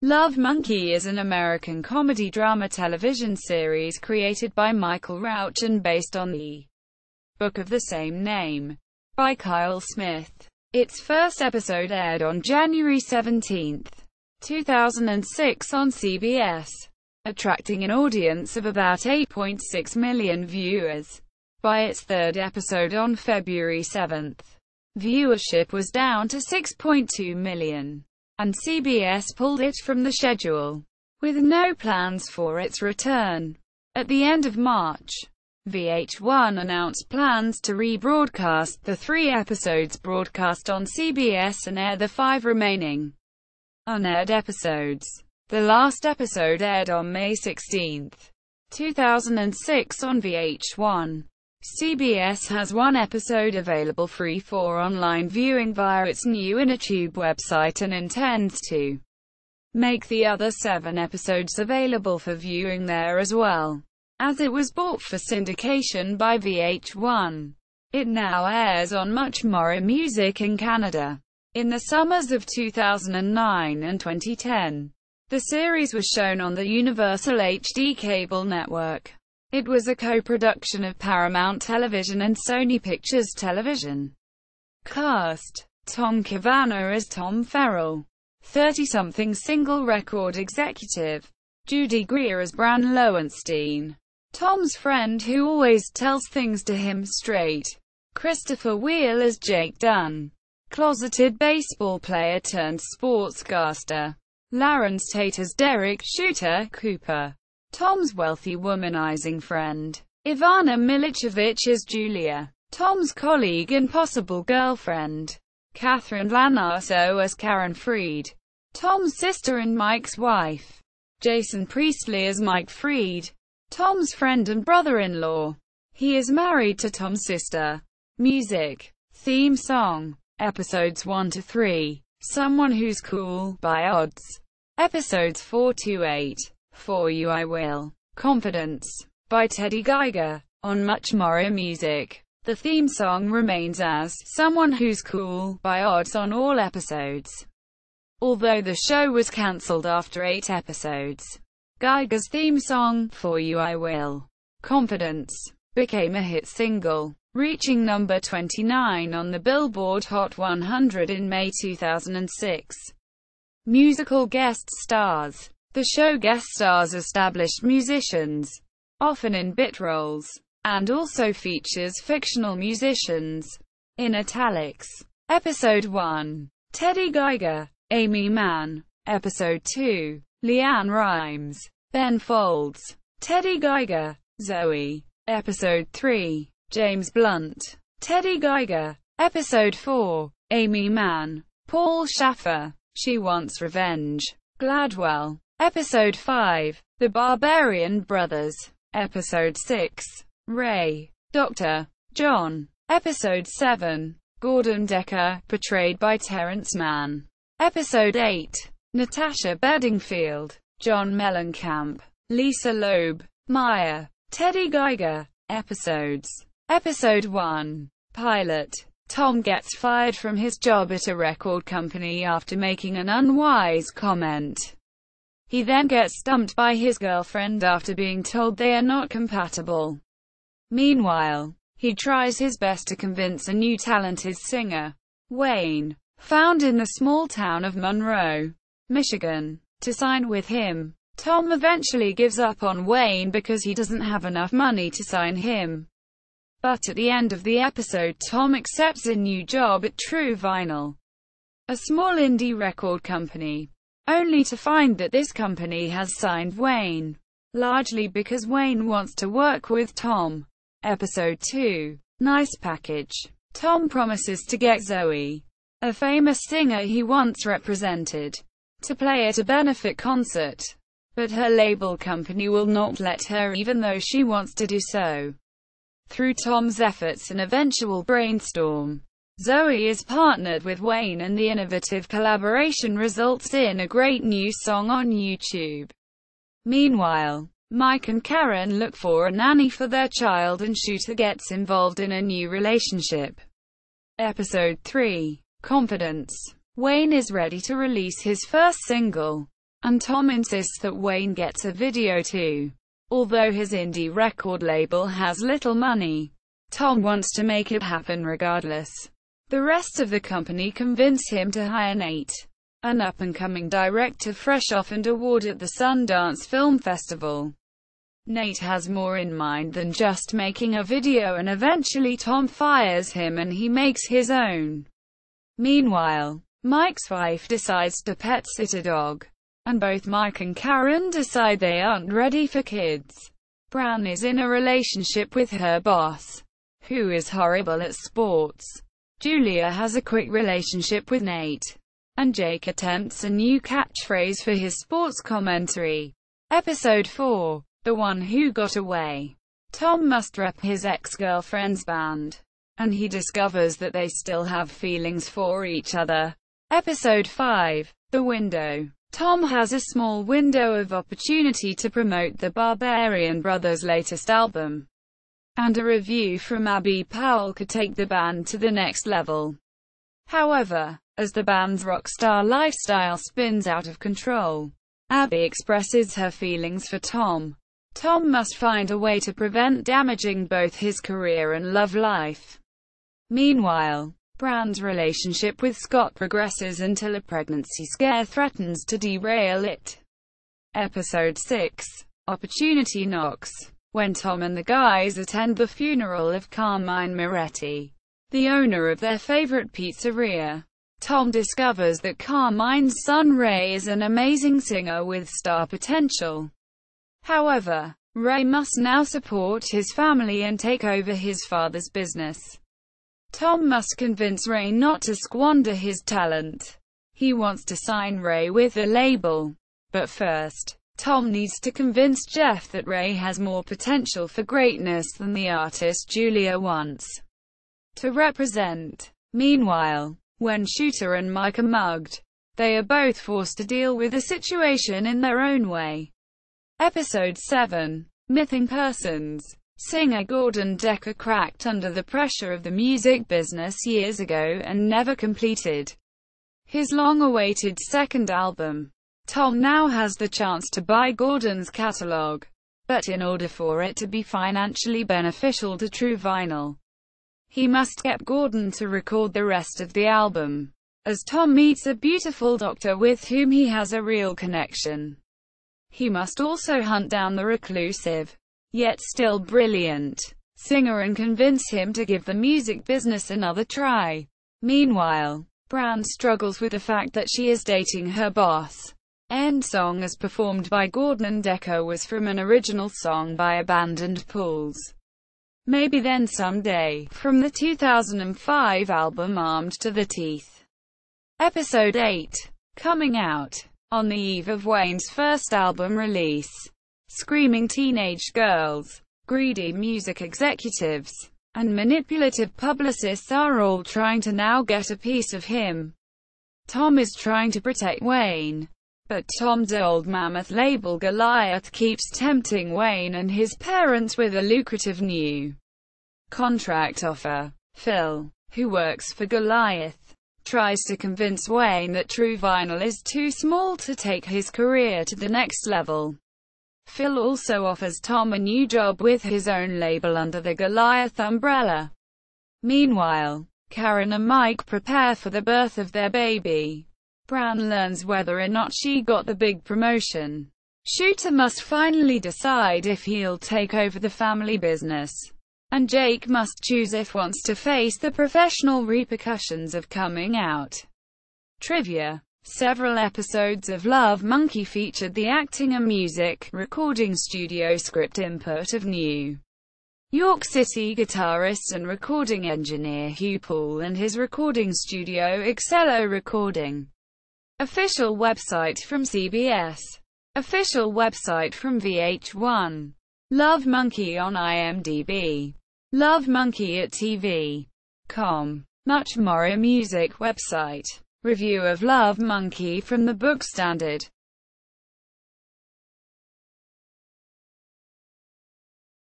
Love Monkey is an American comedy-drama television series created by Michael Rauch and based on the book of the same name by Kyle Smith. Its first episode aired on January 17, 2006 on CBS, attracting an audience of about 8.6 million viewers. By its third episode on February 7, viewership was down to 6.2 million, and CBS pulled it from the schedule, with no plans for its return. At the end of March, VH1 announced plans to rebroadcast the 3 episodes broadcast on CBS and air the 5 remaining unaired episodes. The last episode aired on May 16, 2006 on VH1. CBS has 1 episode available free for online viewing via its new InnerTube website and intends to make the other 7 episodes available for viewing there as well. As it was bought for syndication by VH1, it now airs on MuchMoreMusic in Canada. In the summers of 2009 and 2010, the series was shown on the Universal HD cable network. It was a co-production of Paramount Television and Sony Pictures Television. Cast: Tom Cavanagh as Tom Farrell, 30-something single record executive. Judy Greer as Bran Lowenstein, Tom's friend who always tells things to him straight. Christopher Wheel as Jake Dunn, closeted baseball player turned sportscaster. Lawrence Tate as Derek Shooter Cooper, Tom's wealthy womanizing friend. Ivana Milicevic as Julia, Tom's colleague and possible girlfriend. Catherine Lanaso as Karen Freed, Tom's sister and Mike's wife. Jason Priestley as Mike Freed, Tom's friend and brother-in-law. He is married to Tom's sister. Music. Theme song. Episodes 1 to 3. Someone Who's Cool, by Odds. Episodes 4 to 8. For You I Will. Confidence, by Teddy Geiger, on MuchMoreMusic. The theme song remains as Someone Who's Cool, by Odds on all episodes. Although the show was cancelled after 8 episodes, Geiger's theme song, For You I Will. Confidence, became a hit single, reaching number 29 on the Billboard Hot 100 in May 2006. Musical guest stars. The show guest stars established musicians, often in bit roles, and also features fictional musicians. In italics. Episode 1. Teddy Geiger, Amy Mann. Episode 2. Leanne Rimes, Ben Folds, Teddy Geiger, Zoe. Episode 3. James Blunt, Teddy Geiger. Episode 4. Amy Mann, Paul Schaffer, She Wants Revenge. Gladwell. Episode 5. The Barbarian Brothers. Episode 6. Ray. Dr. John. Episode 7. Gordon Decker, portrayed by Terrence Mann. Episode 8. Natasha Bedingfield, John Mellencamp, Lisa Loeb, Maya. Teddy Geiger. Episodes. Episode 1. Pilot. Tom gets fired from his job at a record company after making an unwise comment. He then gets dumped by his girlfriend after being told they are not compatible. Meanwhile, he tries his best to convince a new talented singer, Wayne, found in the small town of Monroe, Michigan, to sign with him. Tom eventually gives up on Wayne because he doesn't have enough money to sign him. But at the end of the episode, Tom accepts a new job at True Vinyl, a small indie record company, only to find that this company has signed Wayne, largely because Wayne wants to work with Tom. Episode 2. Nice Package. Tom promises to get Zoe, a famous singer he once represented, to play at a benefit concert, but her label company will not let her even though she wants to do so. Through Tom's efforts and eventual brainstorm, Zoe is partnered with Wayne and the innovative collaboration results in a great new song on YouTube. Meanwhile, Mike and Karen look for a nanny for their child and Shooter gets involved in a new relationship. Episode 3. Confidence. Wayne is ready to release his first single, and Tom insists that Wayne gets a video too. Although his indie record label has little money, Tom wants to make it happen regardless. The rest of the company convince him to hire Nate, an up-and-coming director fresh off an award at the Sundance Film Festival. Nate has more in mind than just making a video, and eventually Tom fires him and he makes his own. Meanwhile, Mike's wife decides to pet-sit a dog, and both Mike and Karen decide they aren't ready for kids. Brown is in a relationship with her boss, who is horrible at sports. Julia has a quick relationship with Nate, and Jake attempts a new catchphrase for his sports commentary. Episode 4. The One Who Got Away. Tom must rep his ex-girlfriend's band, and he discovers that they still have feelings for each other. Episode 5. The Window. Tom has a small window of opportunity to promote the Barbarian Brothers' latest album, and a review from Abby Powell could take the band to the next level. However, as the band's rock star lifestyle spins out of control, Abby expresses her feelings for Tom. Tom must find a way to prevent damaging both his career and love life. Meanwhile, Brown's relationship with Scott progresses until a pregnancy scare threatens to derail it. Episode 6. Opportunity Knocks. When Tom and the guys attend the funeral of Carmine Moretti, the owner of their favorite pizzeria, Tom discovers that Carmine's son Ray is an amazing singer with star potential. However, Ray must now support his family and take over his father's business. Tom must convince Ray not to squander his talent. He wants to sign Ray with a label. But first, Tom needs to convince Jeff that Ray has more potential for greatness than the artist Julia wants to represent. Meanwhile, when Shooter and Mike are mugged, they are both forced to deal with the situation in their own way. Episode 7. Missing Persons. Singer Gordon Decker cracked under the pressure of the music business years ago and never completed his long-awaited second album. Tom now has the chance to buy Gordon's catalog, but in order for it to be financially beneficial to True Vinyl, he must get Gordon to record the rest of the album. As Tom meets a beautiful doctor with whom he has a real connection, he must also hunt down the reclusive, yet still brilliant, singer and convince him to give the music business another try. Meanwhile, Brown struggles with the fact that she is dating her boss. End song as performed by Gordon Decker was from an original song by Abandoned Pools, Maybe Then Someday, from the 2005 album Armed to the Teeth. Episode 8. Coming Out. On the eve of Wayne's first album release, screaming teenage girls, greedy music executives, and manipulative publicists are all trying to now get a piece of him. Tom is trying to protect Wayne, but Tom's old mammoth label Goliath keeps tempting Wayne and his parents with a lucrative new contract offer. Phil, who works for Goliath, tries to convince Wayne that True Vinyl is too small to take his career to the next level. Phil also offers Tom a new job with his own label under the Goliath umbrella. Meanwhile, Karen and Mike prepare for the birth of their baby. Brown learns whether or not she got the big promotion. Shooter must finally decide if he'll take over the family business, and Jake must choose if he wants to face the professional repercussions of coming out. Trivia. Several episodes of Love Monkey featured the acting and music recording studio script input of New York City guitarist and recording engineer Hugh Paul and his recording studio Excello Recording. Official website from CBS. Official website from VH1. Love Monkey on IMDb. Love Monkey at TV.com. MuchMoreMusic website. Review of Love Monkey from the Book Standard.